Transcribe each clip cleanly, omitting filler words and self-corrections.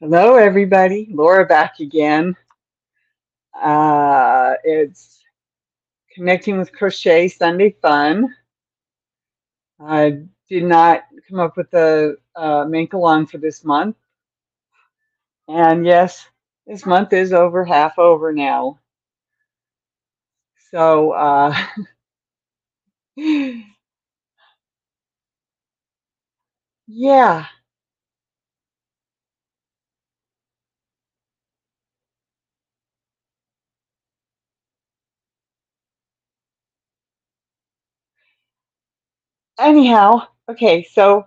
Hello, everybody. Laura back again. It's connecting with Crochet Sunday Fun. I did not come up with a make along for this month. And yes, this month is over, half over now. So, yeah. Anyhow, okay. So,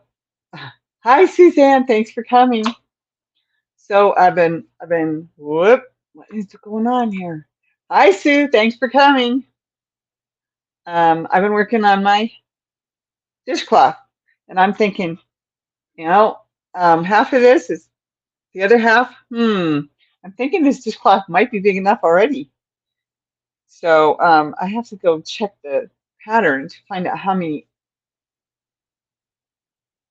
hi, Suzanne. Thanks for coming. So whoop. What is going on here? Hi, Sue. Thanks for coming. I've been working on my dishcloth. And I'm thinking, you know, half of this is the other half. I'm thinking this dishcloth might be big enough already. So I have to go check the pattern to find out how many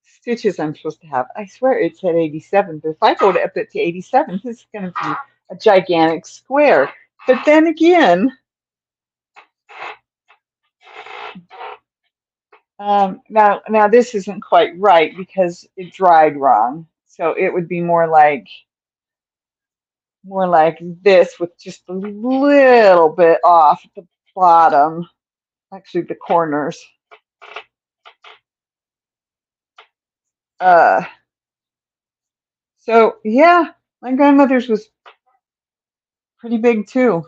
stitches I'm supposed to have. I swear it said 87, but if I go up it to 87, this is going to be a gigantic square. But then again, now this isn't quite right because it dried wrong. So it would be more like this with just a little bit off at the bottom, actually the corners. Uh, so yeah, my grandmother's was pretty big too.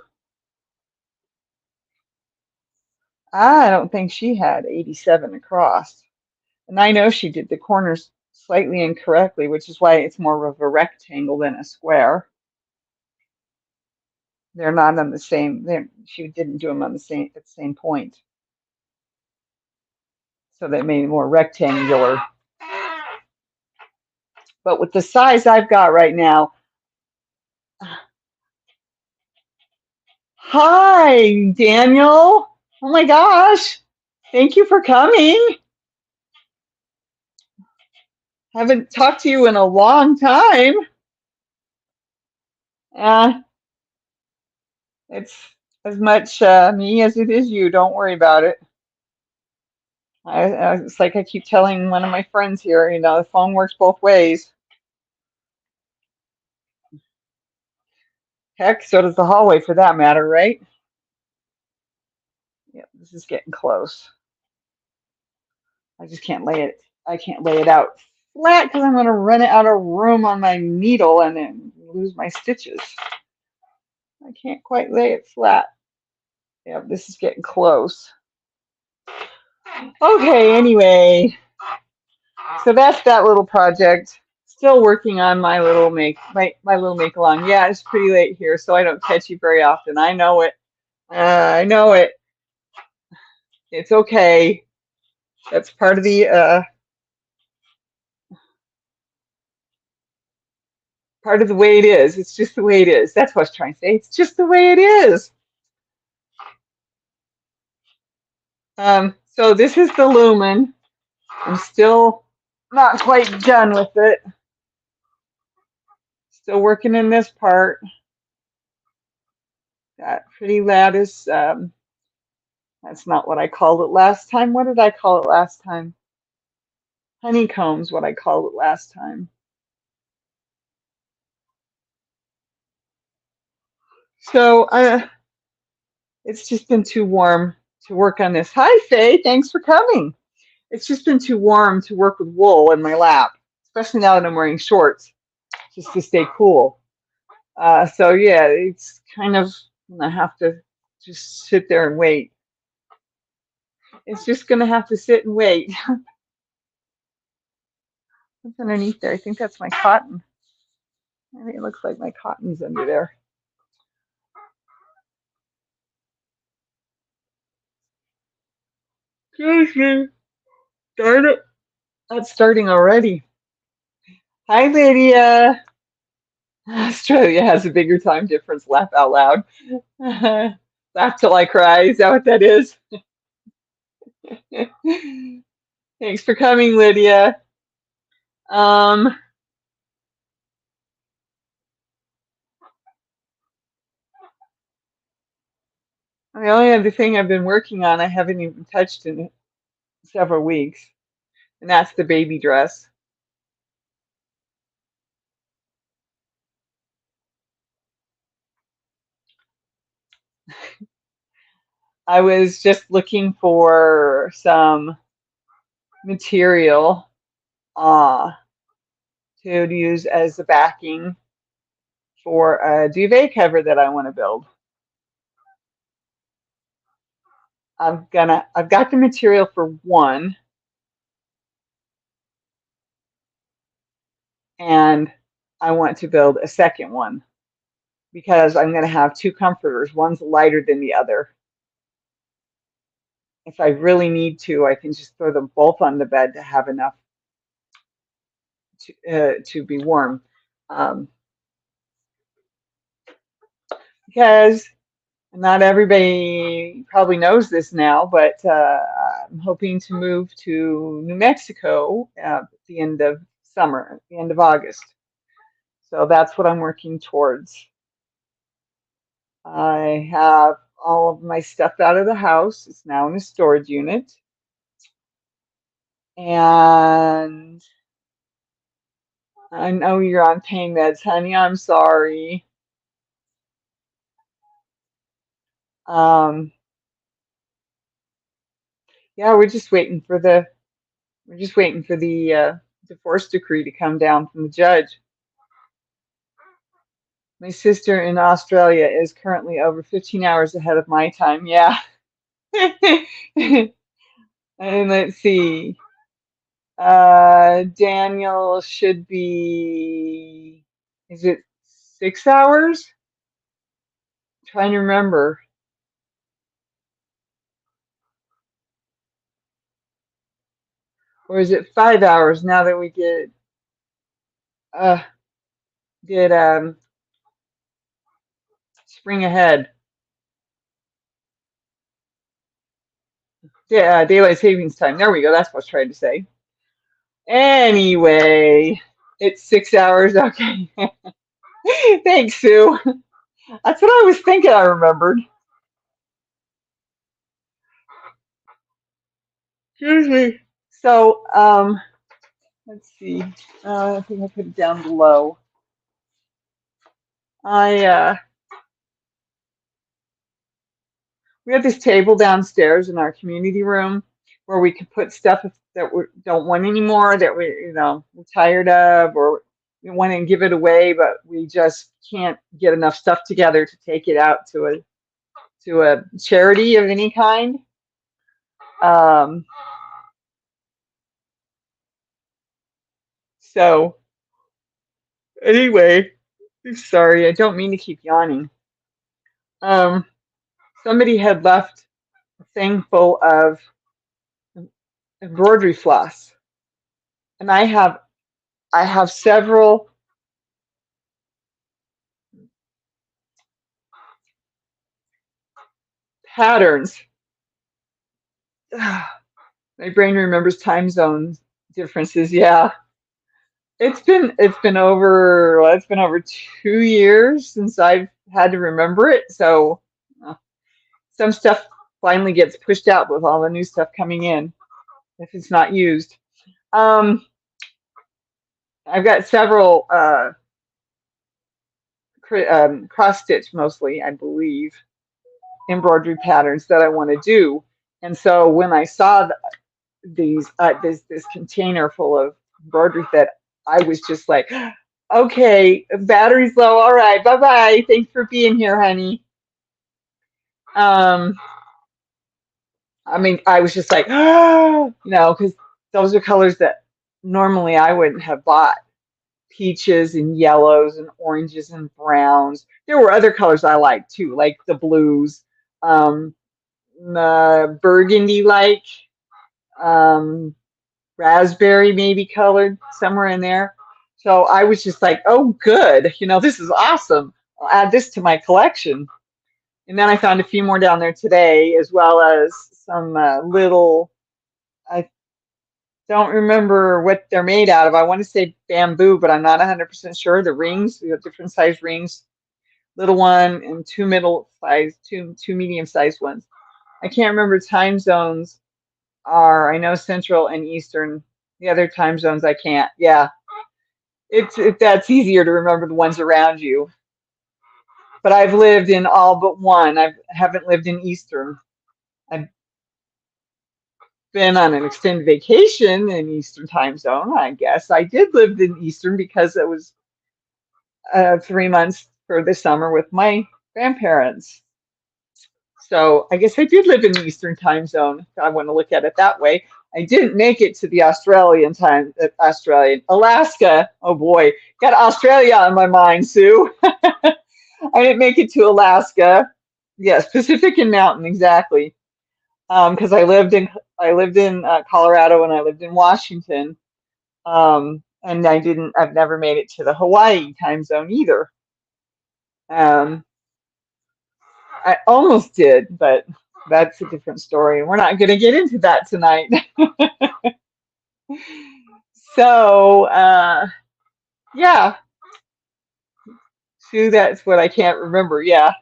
I don't think she had 87 across. And I know she did the corners slightly incorrectly, which is why it's more of a rectangle than a square. They're not on the same, she didn't do them on the same at the same point. So they made it more rectangular. But with the size I've got right now, hi, Daniel. Oh my gosh. Thank you for coming. Haven't talked to you in a long time. Uh, it's as much me as it is you. Don't worry about it. It's like I keep telling one of my friends here, the phone works both ways. Heck, so does the hallway for that matter, right? Yeah, this is getting close. I can't lay it out flat because I'm going to run out of room on my needle and then lose my stitches. I can't quite lay it flat. Yeah, this is getting close. Okay, anyway, so that's that little project. Still working on my little my little make along. Yeah, it's pretty late here, so I don't catch you very often. I know it. I know it. It's okay. That's part of the way it is. It's just the way it is. That's what I was trying to say. It's just the way it is. So this is the lumen. I'm still not quite done with it. Still working in this part. That pretty lattice. That's not what I called it last time. What did I call it last time? Honeycomb's what I called it last time. So it's just been too warm to work on this. Hi, Faye. Thanks for coming. It's just been too warm to work with wool in my lap, especially now that I'm wearing shorts, just to stay cool. So yeah, it's kind of, I have to just sit there and wait. It's just gonna have to sit and wait. What's underneath there? I think that's my cotton. I think it looks like my cotton's under there. Excuse me. Darn it. That's starting already. Hi, Lydia. Australia has a bigger time difference. Laugh out loud. Laugh till I cry. Is that what that is? Thanks for coming, Lydia. Um, The only other thing I've been working on, I haven't even touched in several weeks, and that's the baby dress. I was just looking for some material uh, to use as the backing for a duvet cover that I want to build. I've got the material for one, and I want to build a second one because I'm going to have two comforters. One's lighter than the other. If I really need to, I can just throw them both on the bed to have enough to be warm. Um, because not everybody probably knows this now, but I'm hoping to move to New Mexico at the end of summer, the end of August. So that's what I'm working towards. I have all of my stuff out of the house. It's now in a storage unit. And I know you're on pain meds, honey. I'm sorry. Um, yeah, we're just waiting for the divorce decree to come down from the judge. My sister in Australia is currently over 15 hours ahead of my time. Yeah. And let's see. Daniel should be, is it 6 hours? Trying to remember. Or is it 5 hours now that we uh get spring ahead? Yeah, daylight savings time. There we go. That's what I was trying to say. Anyway, it's 6 hours. Okay. Thanks, Sue. That's what I was thinking I remembered. Excuse me. So, let's see. I think I put it down below. I We have this table downstairs in our community room where we can put stuff that we don't want anymore, that we're tired of, or we want to give it away, but we just can't get enough stuff together to take it out to a charity of any kind. Um, so anyway, sorry, I don't mean to keep yawning. Um, Somebody had left a thing full of embroidery floss, and I have several patterns. My brain remembers time zone differences. Yeah, it's been over 2 years since I've had to remember it. So uh, some stuff finally gets pushed out with all the new stuff coming in if it's not used. Um, I've got several cross stitch mostly, I believe, embroidery patterns that I want to do. And so when I saw this container full of embroidery that I was just like, okay, battery's low. All right, bye bye. Thanks for being here, honey. Um, I mean, I was just like, because those are colors that normally I wouldn't have bought. Peaches and yellows and oranges and browns. There were other colors I liked too, like the blues, um, the burgundy like. Um, Raspberry maybe colored somewhere in there. So I was just like, oh, good. This is awesome. I'll add this to my collection. And then I found a few more down there today, as well as some I don't remember what they're made out of. I want to say bamboo, but I'm not 100% sure. The rings, we have different size rings little one and two medium-sized ones. I can't remember time zones are. I know Central and Eastern. The other time zones I can't. Yeah, that's easier to remember the ones around you. But I've lived in all but one. I haven't lived in Eastern. I've been on an extended vacation in Eastern time zone, I guess. I did live in Eastern because it was 3 months for the summer with my grandparents. So I guess I did live in the Eastern time zone, if I want to look at it that way. I didn't make it to the Alaska. Oh boy, got Australia on my mind, Sue. I didn't make it to Alaska. Yes, Pacific and Mountain, exactly. Because I lived in Colorado and I lived in Washington. And I've never made it to the Hawaii time zone either. Um, I almost did, but that's a different story. We're not going to get into that tonight. So, yeah, Sue, that's what I can't remember. Yeah,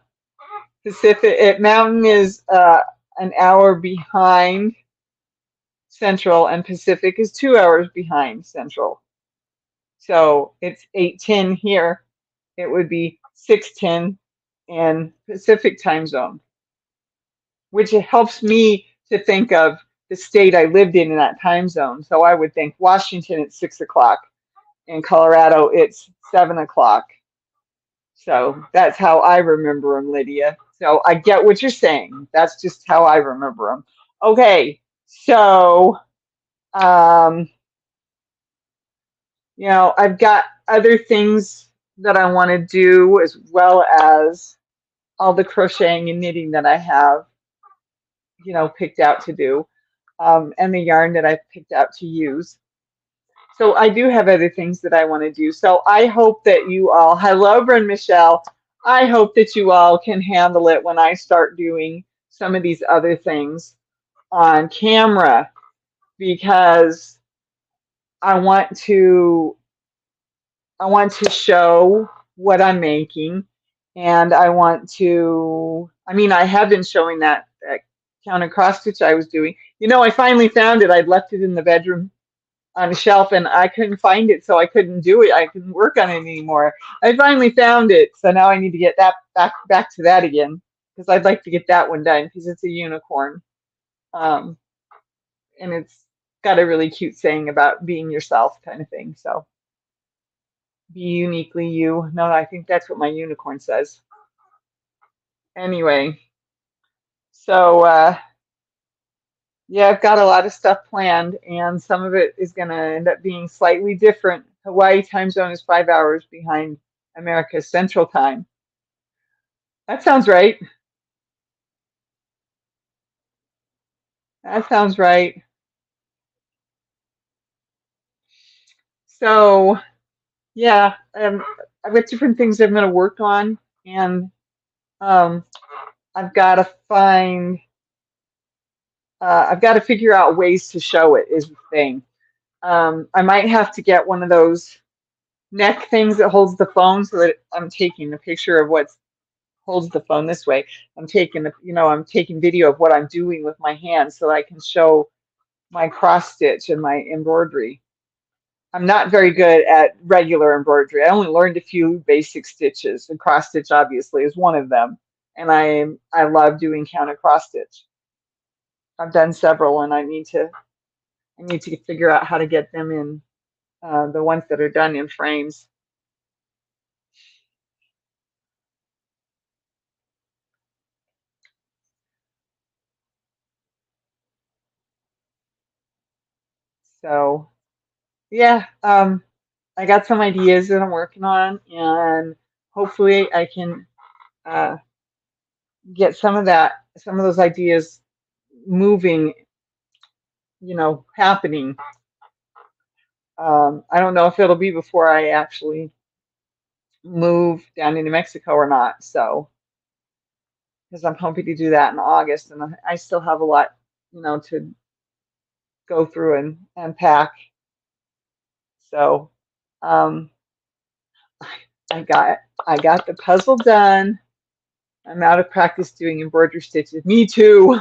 Mountain is an hour behind Central, and Pacific is 2 hours behind Central. So it's 8:10 here. It would be 6:10 in Pacific time zone, which helps me to think of the state I lived in that time zone. So I would think Washington at 6 o'clock. In Colorado, it's 7 o'clock. So that's how I remember them, Lydia. So I get what you're saying. That's just how I remember them. Okay, so um, I've got other things that I want to do as well as all the crocheting and knitting that I have, picked out to do, and the yarn that I've picked out to use. So I do have other things that I want to do. So I hope that you all, hello, Bryn Michelle. I hope that you all can handle it when I start doing some of these other things on camera, because I want to show what I'm making, and I have been showing that counter cross stitch I was doing. I finally found it. I'd left it in the bedroom on a shelf and I couldn't find it, so I couldn't do it. I couldn't work on it anymore. I finally found it, so now I need to get that back to that again, because I'd like to get that one done because it's a unicorn. And it's got a really cute saying about being yourself kind of thing. So be uniquely you. No, I think that's what my unicorn says. Anyway, so yeah, I've got a lot of stuff planned, and some of it is going to end up being slightly different. Hawaii time zone is 5 hours behind America's Central Time. That sounds right. That sounds right. So, yeah, I've got different things I'm going to work on, and um, I've got to figure out ways to show it is the thing. I might have to get one of those neck things that holds the phone, so that I'm taking a picture of what holds the phone this way. I'm taking video of what I'm doing with my hands so I can show my cross stitch and my embroidery. I'm not very good at regular embroidery. I only learned a few basic stitches, and cross stitch obviously is one of them. And I love doing counter cross stitch. I've done several, and I need to figure out how to get them in, the ones that are done in frames. So yeah, I got some ideas that I'm working on, and hopefully I can uh, get some of those ideas moving, happening. I don't know if it'll be before I actually move down into Mexico or not. So, because I'm hoping to do that in August, and I still have a lot, to go through and pack. So, um, I got I got the puzzle done. I'm out of practice doing embroidery stitches. Me too.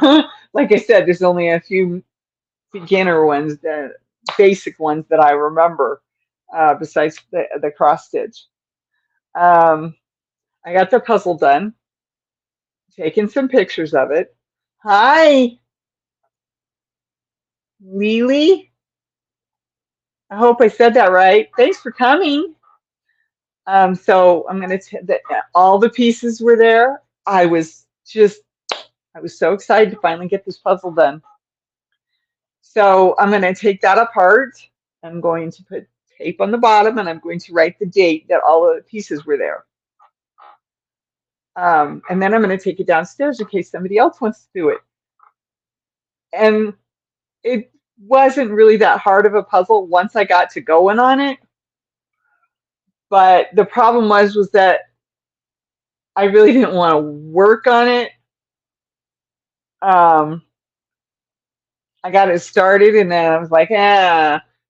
Like I said, there's only a few beginner ones, the basic ones that I remember, besides the cross stitch. Um, I got the puzzle done, taking some pictures of it. Hi, Lily. I hope I said that right. Thanks for coming. So I'm going to, all the pieces were there. I was so excited to finally get this puzzle done. So I'm going to take that apart. I'm going to put tape on the bottom and I'm going to write the date that all of the pieces were there. And then I'm going to take it downstairs in case somebody else wants to do it. And it wasn't really that hard of a puzzle once I got to going on it. But the problem was that I really didn't want to work on it. I got it started and then I was like,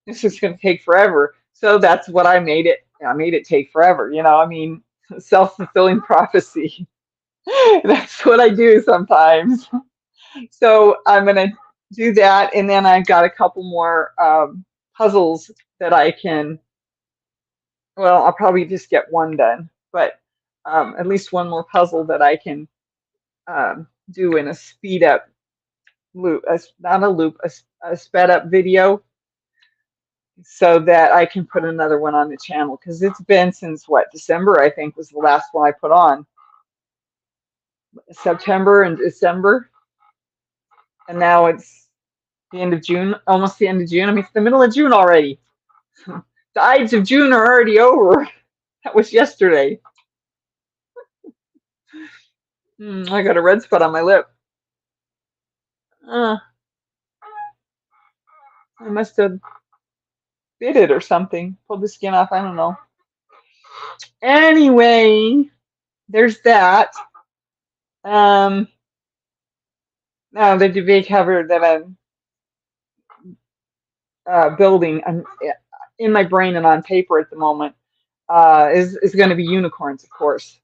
this is going to take forever. So that's what I made it. I made it take forever. You know, I mean, self-fulfilling prophecy. That's what I do sometimes. So I'm going to do that. And then I've got a couple more puzzles that I can, well, I'll probably just get one done, but at least one more puzzle that I can do in a speed up loop, not a loop, a sped up video, so that I can put another one on the channel, because it's been since what, December, I think was the last one I put on. September and December, and now it's the end of June, almost the end of June. I mean, it's the middle of June already. The Ides of June are already over. That was yesterday. I got a red spot on my lip. I must have bit it or something. Pulled the skin off. I don't know. Anyway, there's that. Now the duvet cover that I'm building, I'm in my brain and on paper at the moment, is going to be unicorns, of course.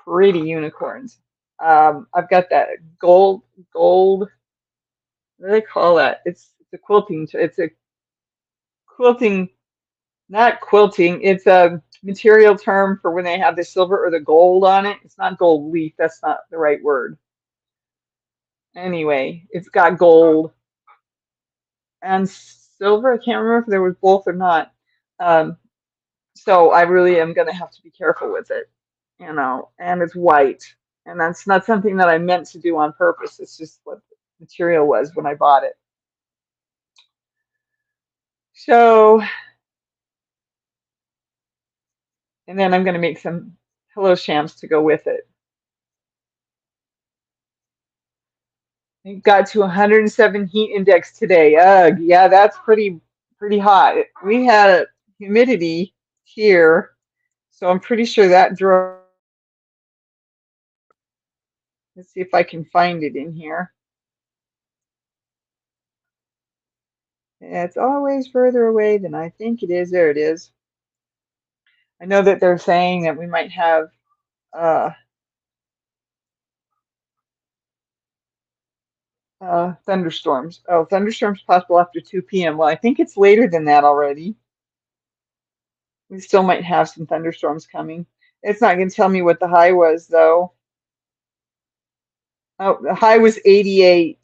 Pretty unicorns. I've got that gold. What do they call that? It's a quilting. It's a quilting, not quilting. It's a material term for when they have the silver or the gold on it. It's not gold leaf. That's not the right word. Anyway, it's got gold and silver. I can't remember if there was both or not. So I really am going to have to be careful with it, you know, and it's white. And that's not something that I meant to do on purpose. It's just what the material was when I bought it. So, and then I'm going to make some pillow shams to go with it. It got to 107 heat index today. Ugh, yeah, that's pretty hot. We had a humidity here, so I'm pretty sure that drove. Let's see if I can find it in here. It's always further away than I think it is. There it is. I know that they're saying that we might have thunderstorms. Oh, thunderstorms possible after 2 p.m. Well, I think it's later than that already. We still might have some thunderstorms coming. It's not going to tell me what the high was, though. Oh, the high was 88.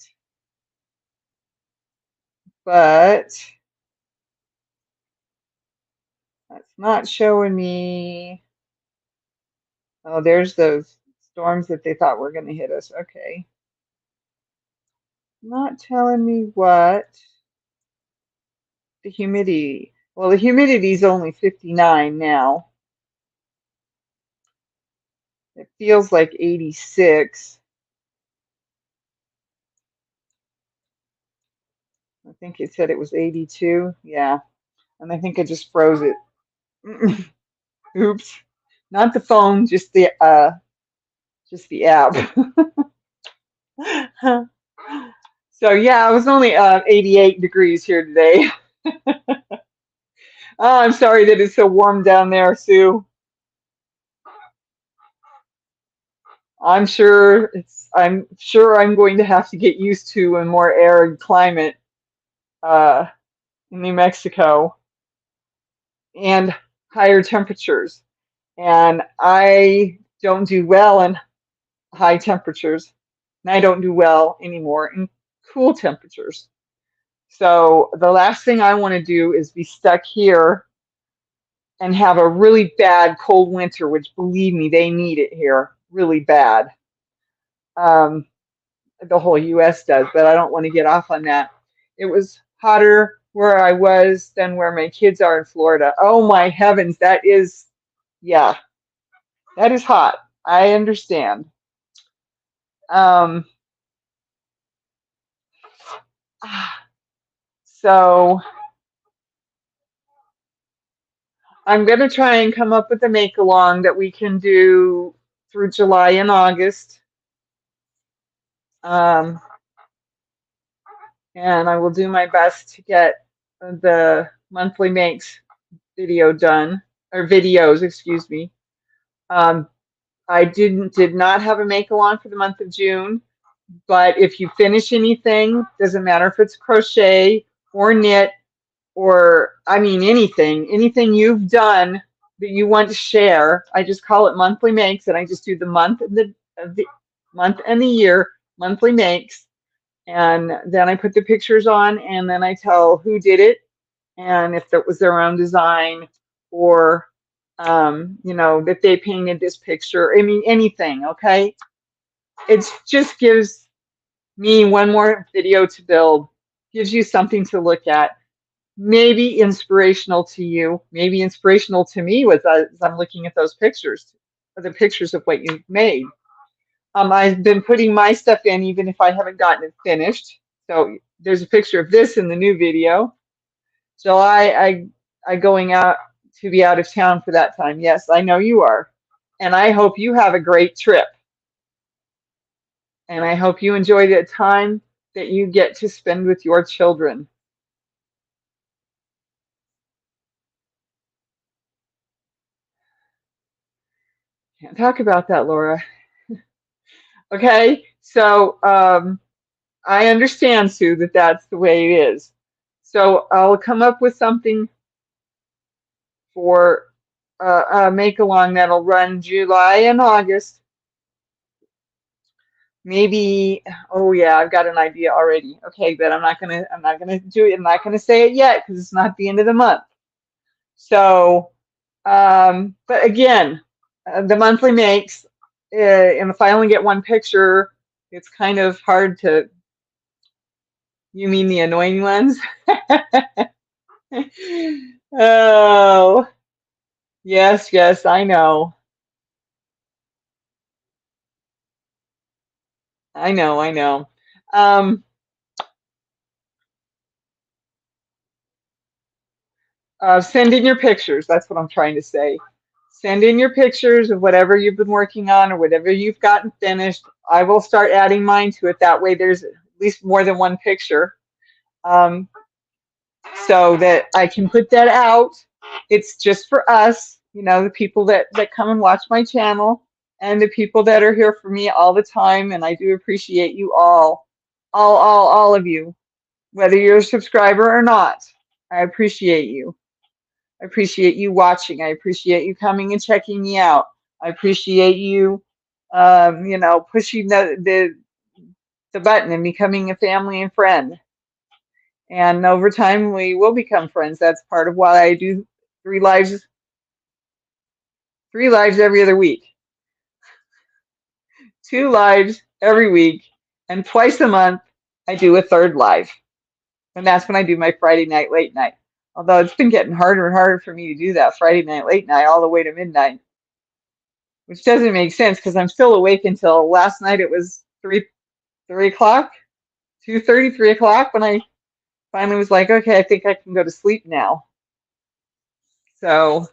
But that's not showing me. Oh, there's those storms that they thought were going to hit us. Okay. Not telling me what. The humidity. Well, the humidity is only 59 now. It feels like 86. I think it said it was 82. Yeah. And I think I just froze it. Oops. Not the phone, just the app. So yeah, it was only 88 degrees here today. Oh, I'm sorry that it's so warm down there, Sue. I'm sure I'm going to have to get used to a more arid climate uh, in New Mexico and higher temperatures. And I don't do well in high temperatures, and I don't do well anymore in cool temperatures. So the last thing I want to do is be stuck here and have a really bad cold winter, which believe me, they need it here really bad. Um, the whole US does, but I don't want to get off on that. It was hotter where I was than where my kids are in Florida. Oh my heavens, yeah, that is hot. I understand. Um, so I'm going to try and come up with a make along that we can do through July and August. Um, and I will do my best to get the monthly makes video done, or videos, excuse me. Um, I did not have a make along for the month of June, but if you finish anything, doesn't matter if it's crochet or knit or I mean anything you've done that you want to share. I just call it monthly makes, and I just do the month and the month and the year monthly makes, and then I put the pictures on, and then I tell who did it, and if it was their own design, or you know, that they painted this picture. I mean, anything, okay? It just gives me one more video to build, gives you something to look at, maybe inspirational to you, maybe inspirational to me as I'm looking at those pictures, or the pictures of what you've made. I've been putting my stuff in even if I haven't gotten it finished. So there's a picture of this in the new video. So I going out to be out of town for that time. Yes, I know you are. And I hope you have a great trip. And I hope you enjoy the time that you get to spend with your children. Can't talk about that, Laura. Okay, so I understand, Sue, that that's the way it is. So I'll come up with something for a make along that'll run July and August. Maybe, oh yeah, I've got an idea already. Okay, but I'm not gonna do it. I'm not gonna say it yet because it's not the end of the month. So, but again, the monthly makes, and if I only get one picture, it's kind of hard to. You mean the annoying ones? Oh, yes, yes, I know. I know, I know. Um, send in your pictures. That's what I'm trying to say. Send in your pictures of whatever you've been working on or whatever you've gotten finished. I will start adding mine to it. That way there's at least more than one picture. Um, so that I can put that out. It's just for us, you know, the people that come and watch my channel, and the people that are here for me all the time. And I do appreciate you all of you, whether you're a subscriber or not. I appreciate you. I appreciate you watching. I appreciate you coming and checking me out. I appreciate you, you know, pushing the button and becoming a family and friend. And over time, we will become friends. That's part of why I do three lives, three lives every other week, two lives every week, and twice a month I do a third live. And that's when I do my Friday night late night. Although it's been getting harder and harder for me to do that Friday night late night all the way to midnight, which doesn't make sense because I'm still awake until last night. It was 3 o'clock, 2:30, 3 o'clock when I finally was like, okay, I think I can go to sleep now. So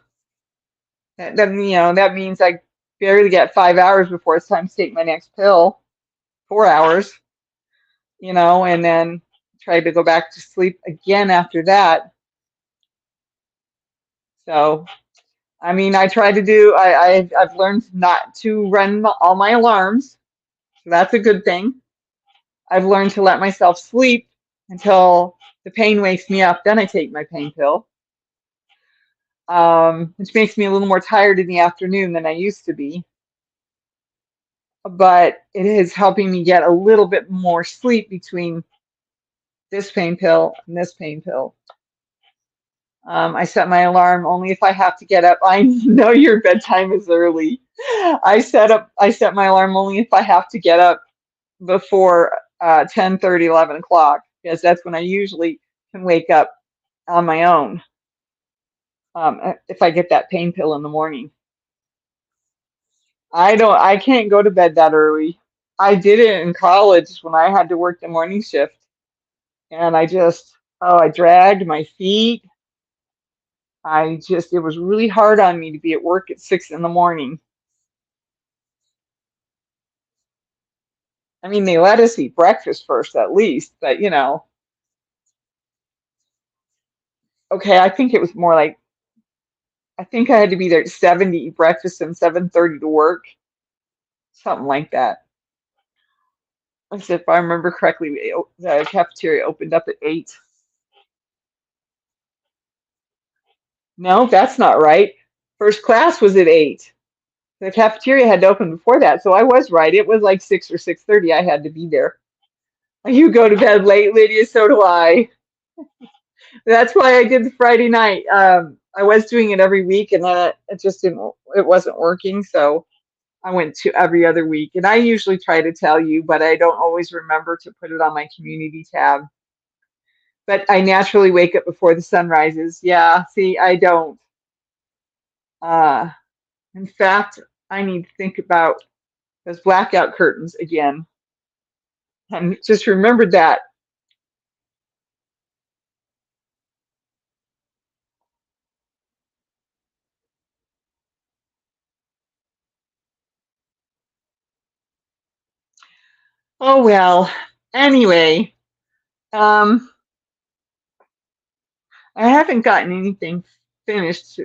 that you know, that means I barely get 5 hours before it's time to take my next pill. 4 hours, you know, and then try to go back to sleep again after that. So I mean, I try to do, I've learned not to run all my alarms. So that's a good thing. I've learned to let myself sleep until the pain wakes me up. Then I take my pain pill, which makes me a little more tired in the afternoon than I used to be. But it is helping me get a little bit more sleep between this pain pill and this pain pill. I set my alarm only if I have to get up. I know your bedtime is early. I set my alarm only if I have to get up before 10:30, 11 o'clock, because that's when I usually can wake up on my own, if I get that pain pill in the morning. I can't go to bed that early. I did it in college when I had to work the morning shift, and I dragged my feet. It was really hard on me to be at work at 6 in the morning. I mean, they let us eat breakfast first at least, but okay, I think it was more like, I think I had to be there at 7 to eat breakfast and 7:30 to work, something like that. I said, if I remember correctly, the cafeteria opened up at 8. No, that's not right. First class was at 8. The cafeteria had to open before that, so I was right. It was like 6 or 6:30. I had to be there. You go to bed late, Lydia, so do I. That's why I did the Friday night. I was doing it every week, and then it just didn't. It wasn't working, so I went to every other week. And I usually try to tell you, but I don't always remember to put it on my community tab. But I naturally wake up before the sun rises. Yeah, see, I don't. Uh, in fact, I need to think about those blackout curtains again. And just remembered that. Oh well. Anyway, um, I haven't gotten anything finished.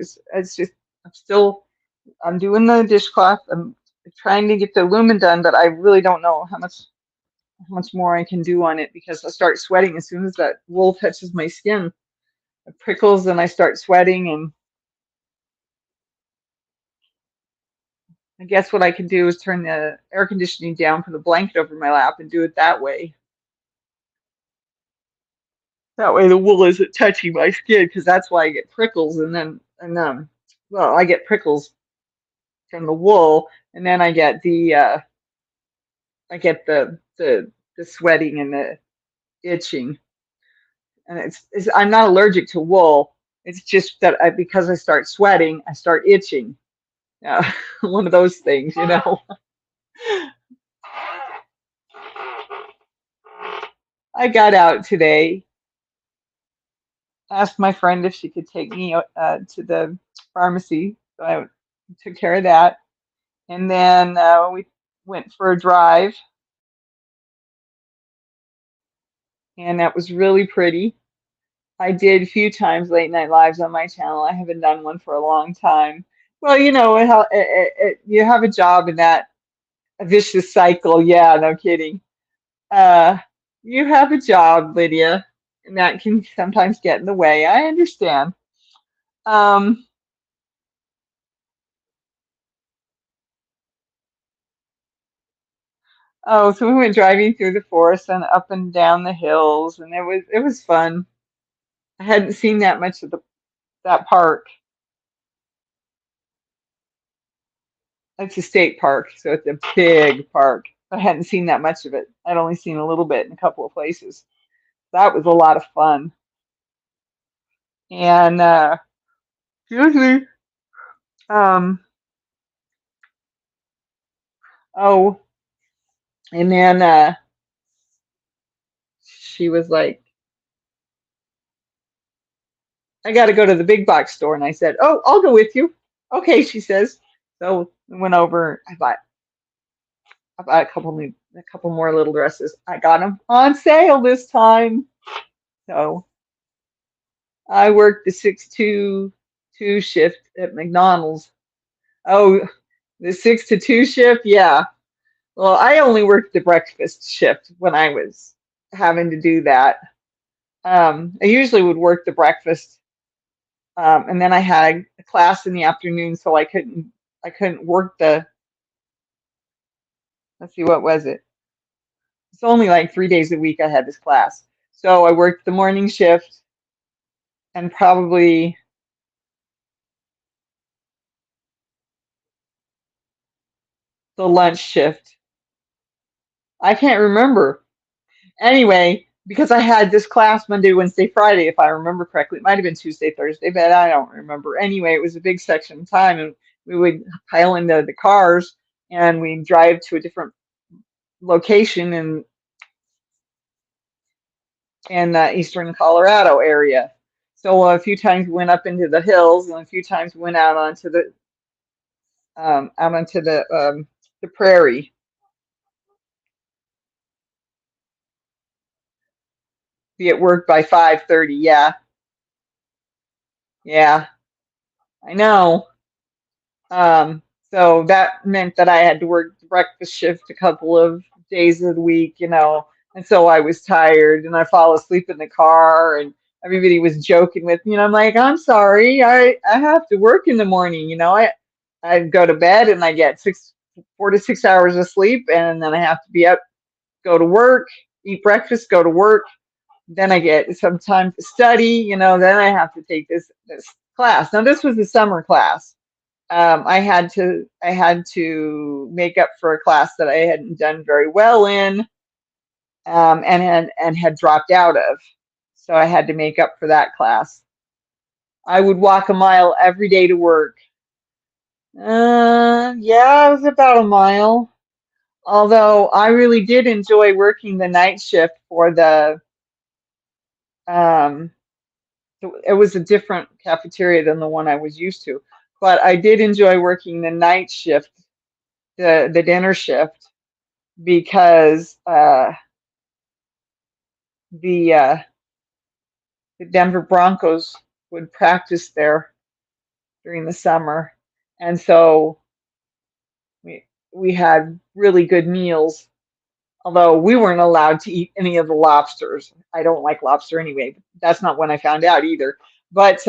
I'm doing the dishcloth. I'm trying to get the lumen done, but I really don't know how much more I can do on it because I start sweating as soon as that wool touches my skin. It prickles and I start sweating, and I guess what I can do is turn the air conditioning down, put a blanket over my lap, and do it that way. That way the wool isn't touching my skin because that's why I get prickles, well, I get prickles from the wool, and then I get the sweating and the itching. And I'm not allergic to wool. It's just that because I start sweating, I start itching. Yeah, one of those things. I got out today, asked my friend if she could take me to the pharmacy. So I took care of that. And then we went for a drive, and that was really pretty. I did a few times late night lives on my channel. I haven't done one for a long time. Well, you have a job in that a vicious cycle. Yeah, no kidding. Uh, you have a job, Lydia, and that can sometimes get in the way. I understand. Um, oh, so we went driving through the forest and up and down the hills, and it was fun. I hadn't seen that much of that park. It's a state park, so it's a big park. I hadn't seen that much of it. I'd only seen a little bit in a couple of places. That was a lot of fun. And excuse me. Um, oh, and then she was like, I got to go to the big box store. And I said, oh, I'll go with you. Okay, she says. So we went over. I bought a couple more little dresses. I got them on sale this time. So I worked the 6-2 2 shift at McDonald's. Oh, the 6 to 2 shift? Yeah. Well, I only worked the breakfast shift when I was having to do that. I usually would work the breakfast, and then I had a class in the afternoon, so I couldn't work the, let's see, what was it? It's only like 3 days a week I had this class. So I worked the morning shift and probably the lunch shift. I can't remember. Anyway, because I had this class Monday, Wednesday, Friday, if I remember correctly. It might have been Tuesday, Thursday, but I don't remember. Anyway, it was a big section of time, and we would pile into the cars and we'd drive to a different location in the eastern Colorado area. So a few times we went up into the hills, and a few times we went out onto the prairie. Be at work by 5:30. Yeah, yeah, I know. So that meant that I had to work the breakfast shift a couple of days of the week, and so I was tired and I fall asleep in the car and everybody was joking with me and I'm like, I'm sorry, I have to work in the morning. I go to bed and I get 4 to 6 hours of sleep and then I have to be up, go to work, eat breakfast, go to work. Then I get some time to study, then I have to take this class. Now this was a summer class. I had to make up for a class that I hadn't done very well in, and had dropped out of. So I had to make up for that class. I would walk a mile every day to work. Yeah, it was about a mile. Although I really did enjoy working the night shift for um, it was a different cafeteria than the one I was used to. But I did enjoy working the night shift, the dinner shift, because the uh, the Denver Broncos would practice there during the summer, and so we we had really good meals. Although we weren't allowed to eat any of the lobsters. I don't like lobster anyway. But that's not when I found out either. But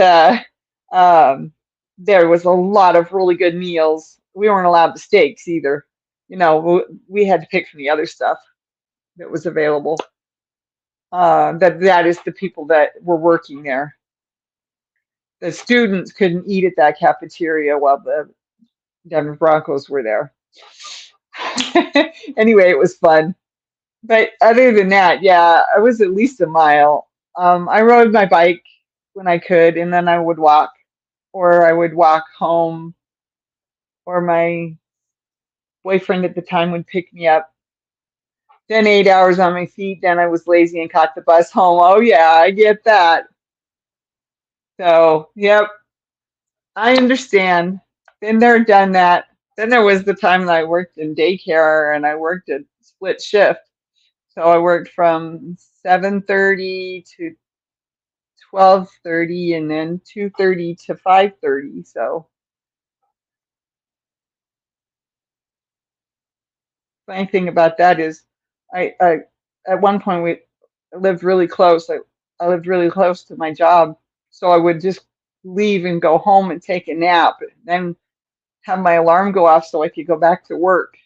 um, there was a lot of really good meals. We weren't allowed the steaks either. We had to pick from the other stuff that was available. That is the people that were working there. The students couldn't eat at that cafeteria while the Denver Broncos were there. Anyway, it was fun. But other than that, yeah, I was at least a mile. I rode my bike when I could, and then I would walk, or I would walk home, or my boyfriend at the time would pick me up. Then 8 hours on my feet, then I was lazy and caught the bus home. Oh, yeah, I get that. So, yep, I understand. Been there, done that. Then there was the time that I worked in daycare and I worked a split shift. So I worked from 7:30 to 12:30 and then 2:30 to 5:30. So funny thing about that is I at one point we lived really close. I lived really close to my job. So I would just leave and go home and take a nap, and then have my alarm go off so I could go back to work.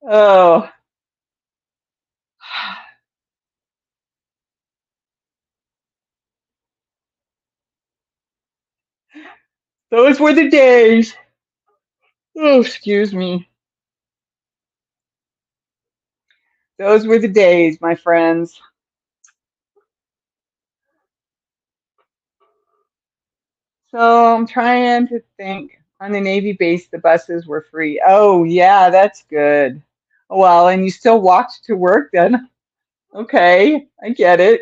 Oh, those were the days. Oh, excuse me. Those were the days, my friends. So I'm trying to think. On the Navy base, the buses were free. Oh, yeah, that's good. Well, and you still walked to work then? Okay, I get it.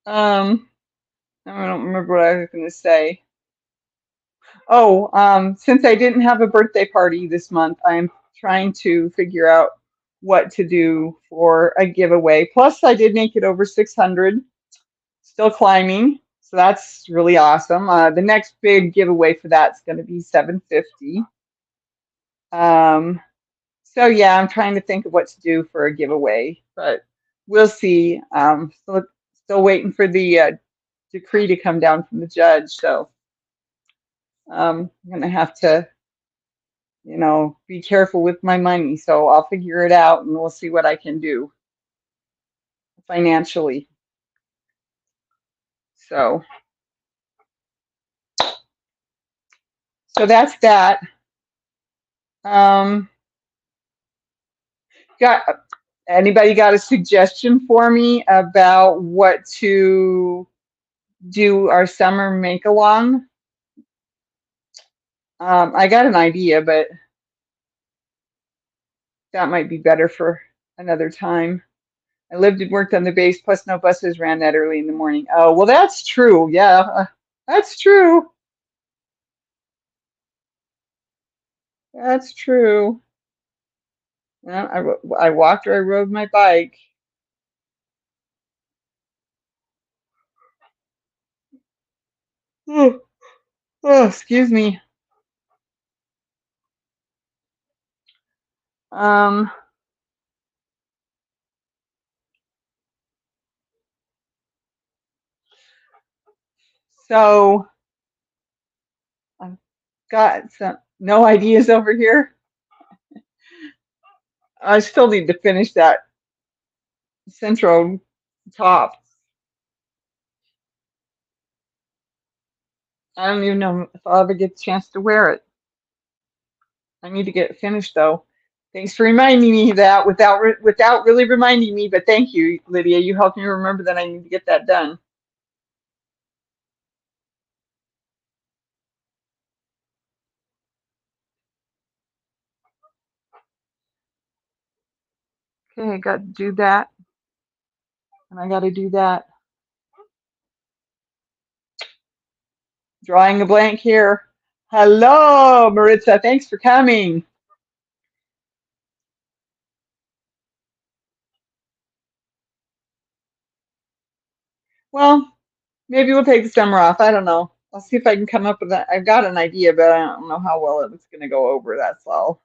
Um, I don't remember what I was going to say. Oh, since I didn't have a birthday party this month, I'm trying to figure out what to do for a giveaway. Plus, I did make it over 600, still climbing. So that's really awesome. The next big giveaway for that's going to be 750. So yeah, I'm trying to think of what to do for a giveaway, but we'll see. Still waiting for the decree to come down from the judge. So I'm gonna have to, be careful with my money. So I'll figure it out, and we'll see what I can do financially. So that's that. Um, got anybody got a suggestion for me about what to do our summer make along? I got an idea, but that might be better for another time. I lived and worked on the base, plus no buses ran that early in the morning. Oh, well, that's true. Yeah, that's true. That's true. Yeah, I walked or I rode my bike. Oh, oh, excuse me. Um, so I've got no ideas over here. I still need to finish that central top. I don't even know if I'll ever get a chance to wear it. I need to get it finished though. Thanks for reminding me that without really reminding me, but thank you, Lydia. You helped me remember that I need to get that done. Okay, I got to do that, and I got to do that. Drawing a blank here. Hello, Maritza. Thanks for coming. Well, maybe we'll take the summer off. I don't know. I'll see if I can come up with that. I've got an idea, but I don't know how well it's going to go over. That's all.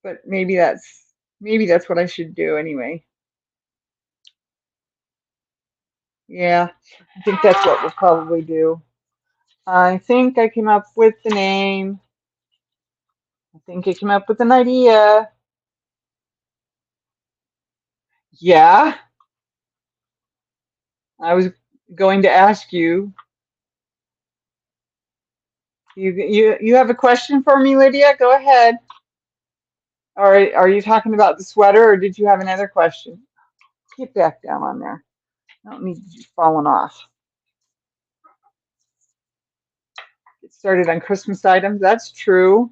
But maybe that's what I should do anyway. Yeah, I think that's what we'll probably do. I think I came up with the name. I think I came up with an idea. Yeah, I was going to ask you. You have a question for me, Lydia? Go ahead. Or are you talking about the sweater, or did you have another question? Get back down on there. I don't need to be falling off. Get started on Christmas items. That's true.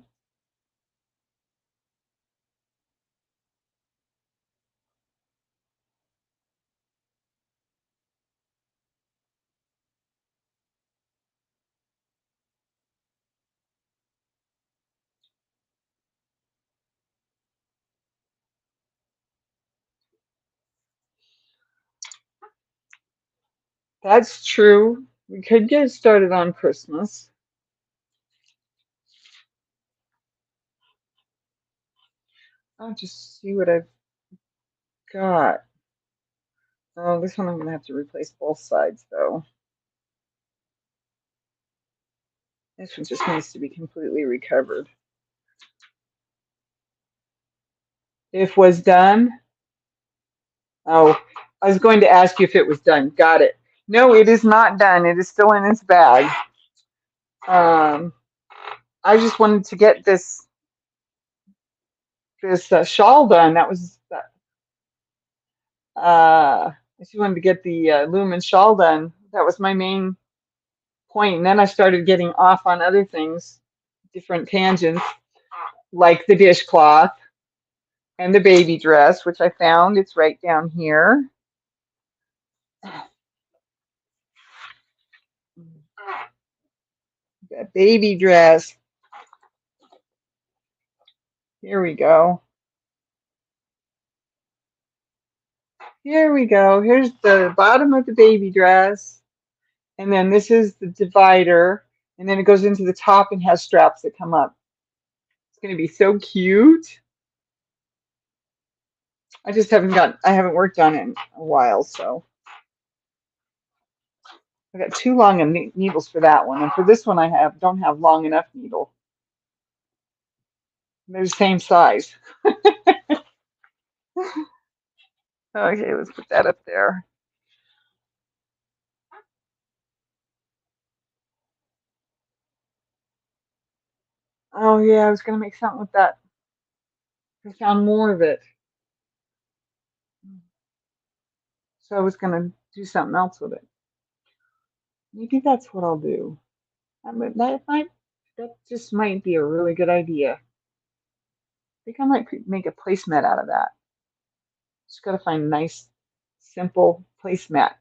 That's true. We could get started on Christmas. I'll just see what I've got. Oh, this one I'm gonna have to replace both sides though. This one just needs to be completely recovered. If was done. Oh, I was going to ask you if it was done. Got it. No, it is not done. It is still in its bag. I just wanted to get this shawl done. That was I just wanted to get the Lumen shawl done. That was my main point. And then I started getting off on other things, different tangents, like the dishcloth and the baby dress, which I found. It's right down here. That baby dress. Here we go. Here we go. Here's the bottom of the baby dress. And then this is the divider. And then it goes into the top and has straps that come up. It's going to be so cute. I just I haven't worked on it in a while, so I got too long of needles for that one. And for this one, don't have long enough needle. They're the same size. Okay, let's put that up there. Oh yeah, I was gonna make something with that. I found more of it, so I was gonna do something else with it. Maybe that's what I'll do. That just might be a really good idea. I think I might make a placemat out of that. Just gotta find a nice, simple placemat.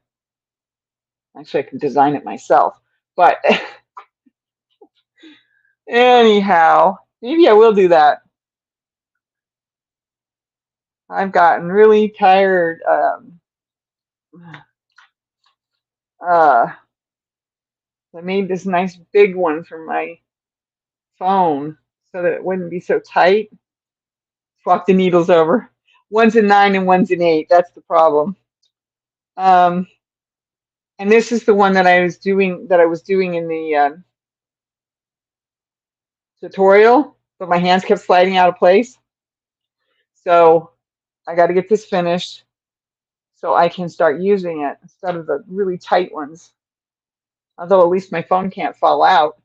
Actually, I can design it myself. But anyhow, maybe I will do that. I've gotten really tired. I made this nice big one for my phone so that it wouldn't be so tight. Swap the needles over. One's a 9 and one's an 8. That's the problem. Um, and this is the one that I was doing in the tutorial, but my hands kept sliding out of place. So I got to get this finished so I can start using it instead of the really tight ones. Although at least my phone can't fall out.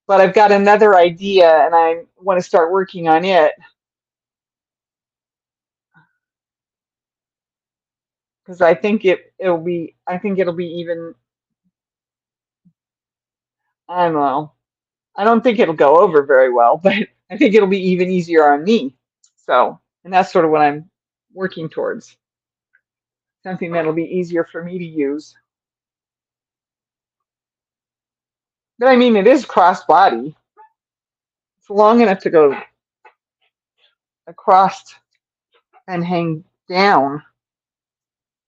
But I've got another idea and I want to start working on it because I think it'll be even, I don't know. I don't think it'll go over very well, but I think it'll be even easier on me. So, and that's sort of what I'm working towards. Something that'll be easier for me to use. But I mean, it is crossbody. It's long enough to go across and hang down,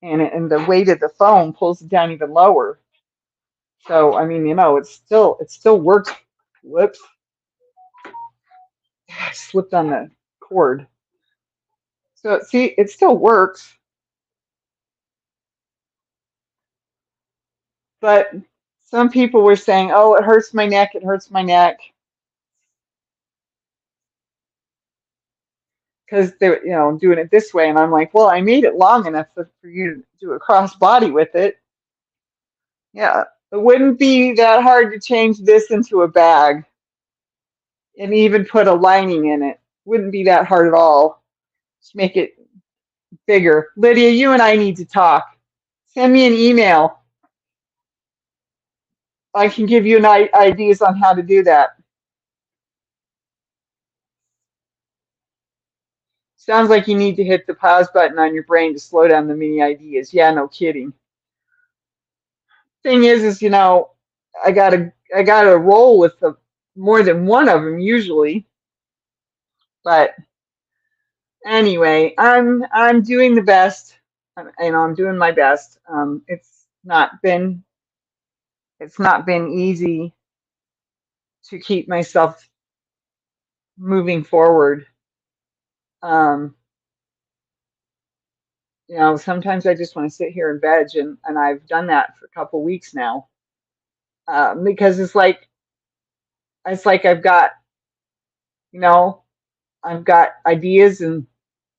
and the weight of the phone pulls it down even lower. So, I mean, it still works. Whoops, I slipped on the cord. So, see, it still works, but some people were saying, "Oh, it hurts my neck. It hurts my neck." Because they're doing it this way, and I'm like, well, I made it long enough for you to do a cross body with it. Yeah, it wouldn't be that hard to change this into a bag and even put a lining in it. Wouldn't be that hard at all. Just make it bigger. Lydia, you and I need to talk. Send me an email. I can give you ideas on how to do that. Sounds like you need to hit the pause button on your brain to slow down the mini ideas. Yeah, no kidding. Thing is, I gotta roll with more than one of them usually. But anyway, I'm doing the best. I'm doing my best. It's not been easy to keep myself moving forward. Um, sometimes I just want to sit here and veg, and I've done that for a couple weeks now. Because it's like you know, I've got ideas and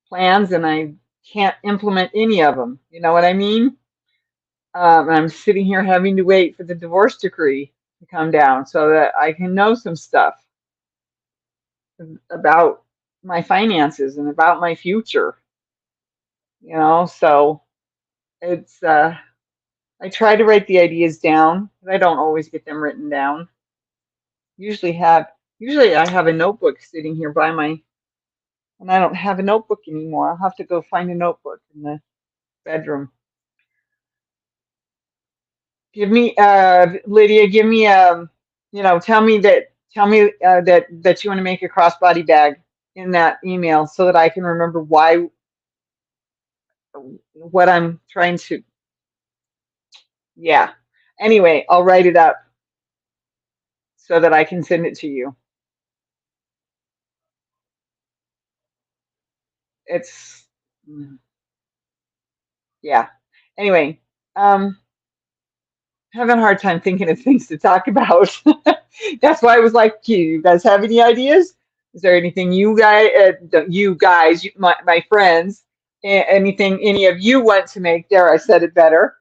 plans, and I can't implement any of them. You know what I mean? And I'm sitting here having to wait for the divorce decree to come down so that I can know some stuff about my finances and about my future. So it's I try to write the ideas down, but I don't always get them written down. Usually I have a notebook sitting here and I don't have a notebook anymore. I'll have to go find a notebook in the bedroom. Lydia, tell me that you want to make a crossbody bag in that email so that I can remember what I'm trying to, yeah. Anyway, I'll write it up so that I can send it to you. It's, yeah. Anyway, having a hard time thinking of things to talk about. That's why I was like, you guys have any ideas? Is there anything my friends, anything any of you want to make? There, I said it better.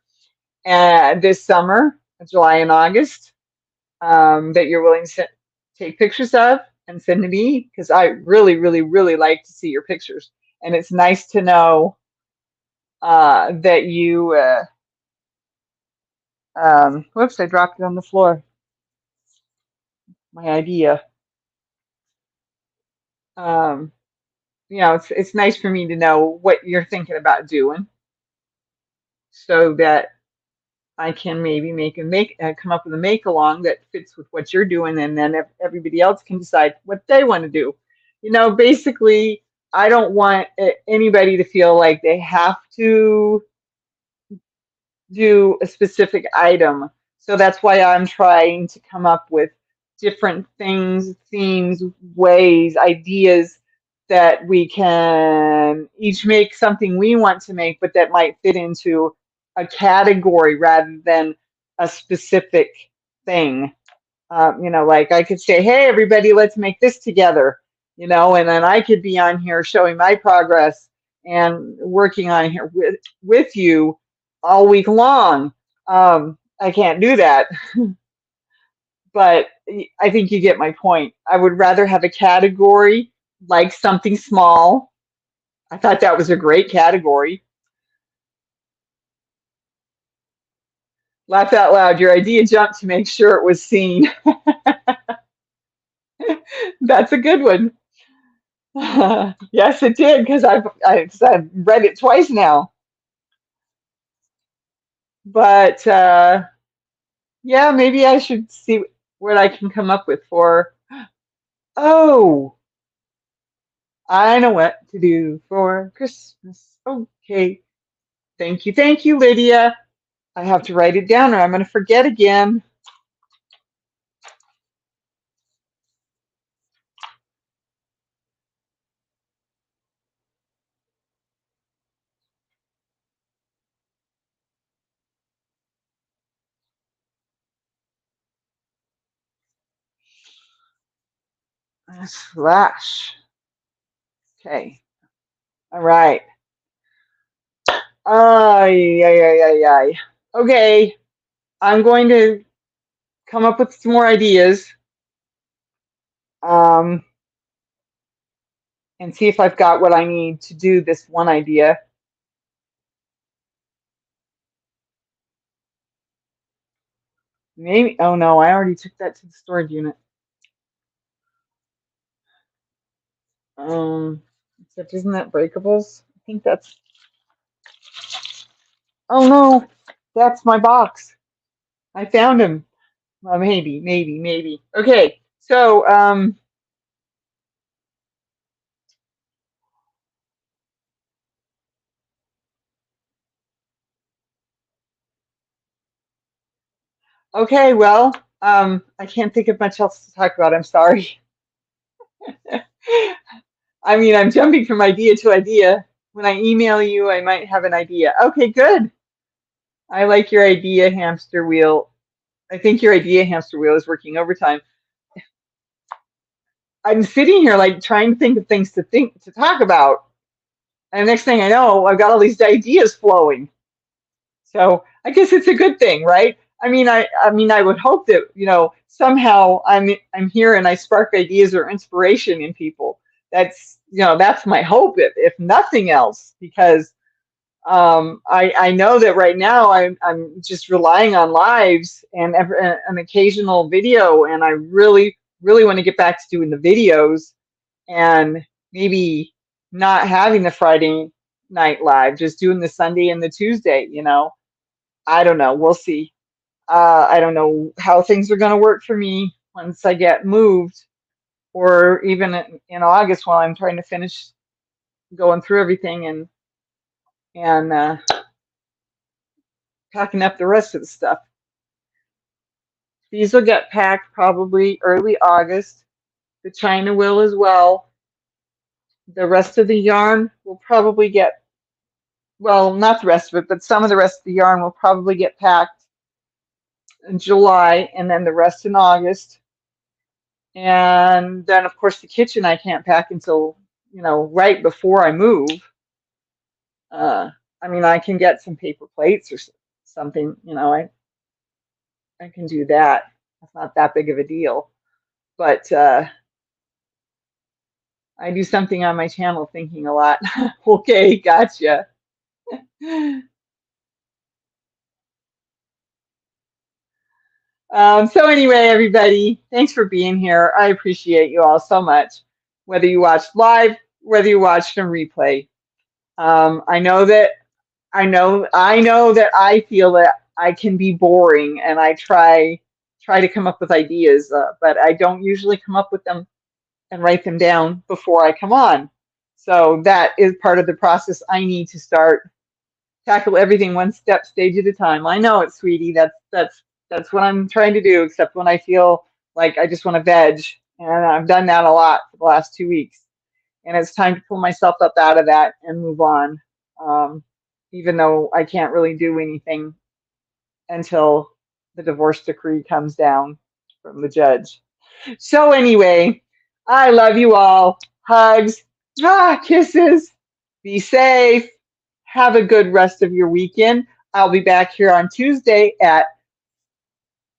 This summer, July and August, that you're willing to take pictures of and send to me, because I really, really, really like to see your pictures. And it's nice to know that you, whoops, I dropped it on the floor, my idea. Um, it's nice for me to know what you're thinking about doing so that I can maybe come up with a make along that fits with what you're doing, and then everybody else can decide what they want to do. Basically, I don't want anybody to feel like they have to do a specific item. So that's why I'm trying to come up with different things, themes, ways, ideas that we can each make something we want to make, but that might fit into a category rather than a specific thing. Like I could say, hey, everybody, let's make this together, and then I could be on here showing my progress and working on here with you all week long. I can't do that, but I think you get my point. I would rather have a category like something small. I thought that was a great category. Laugh out loud. Your idea jumped to make sure it was seen. That's a good one. Yes, it did, because I've read it twice now. But yeah, maybe I should see what I can come up with for. Oh, I know what to do for Christmas. Okay. Thank you, Lydia. I have to write it down or I'm going to forget again. Slash. Okay. All right. Ay, ay, ay, ay, ay. Okay. I'm going to come up with some more ideas. Um, and see if I've got what I need to do this one idea. Maybe, oh no, I already took that to the storage unit. Except isn't that breakables? I think that's, oh no, that's my box. I found him. Well, maybe. Okay, so, okay, well, I can't think of much else to talk about. I'm sorry. I mean, I'm jumping from idea to idea. When I email you, I might have an idea. Okay, good. I like your idea, hamster wheel. I think your idea, hamster wheel, is working overtime. I'm sitting here like trying to think of things to talk about. And the next thing I know, I've got all these ideas flowing. So I guess it's a good thing, right? I mean, I would hope that, somehow I'm here and I spark ideas or inspiration in people. That's my hope, if nothing else, because I know that right now I'm just relying on lives and an occasional video, and I really, really want to get back to doing the videos and maybe not having the Friday night live, just doing the Sunday and the Tuesday. I don't know. We'll see. I don't know how things are going to work for me once I get moved, or even in August while I'm trying to finish going through everything and packing up the rest of the stuff. These will get packed probably early August. The China will as well. The rest of the yarn will probably get, well, not the rest of it, but some of the rest of the yarn will probably get packed in July, and then the rest in August. And then, of course, the kitchen I can't pack until, right before I move. I mean, I can get some paper plates or something, I can do that. It's not that big of a deal. But I do something on my channel thinking a lot. Okay, gotcha. So anyway, everybody, thanks for being here. I appreciate you all so much, whether you watched live, whether you watched on replay. I know that I feel that I can be boring, and I try to come up with ideas, but I don't usually come up with them and write them down before I come on. So that is part of the process. I need to start tackle everything one stage at a time. I know it, sweetie. That's what I'm trying to do, except when I feel like I just want to veg. And I've done that a lot for the last 2 weeks. And it's time to pull myself up out of that and move on. Even though I can't really do anything until the divorce decree comes down from the judge. So anyway, I love you all. Hugs, kisses. Be safe. Have a good rest of your weekend. I'll be back here on Tuesday at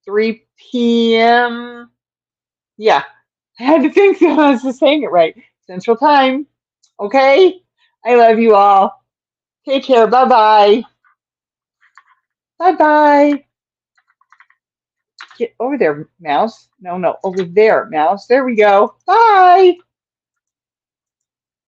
3 p.m. Yeah, I had to think that I was just saying it right. Central Time. Okay? I love you all. Take care. Bye-bye. Bye-bye. Get over there, mouse. No, over there, mouse. There we go. Bye.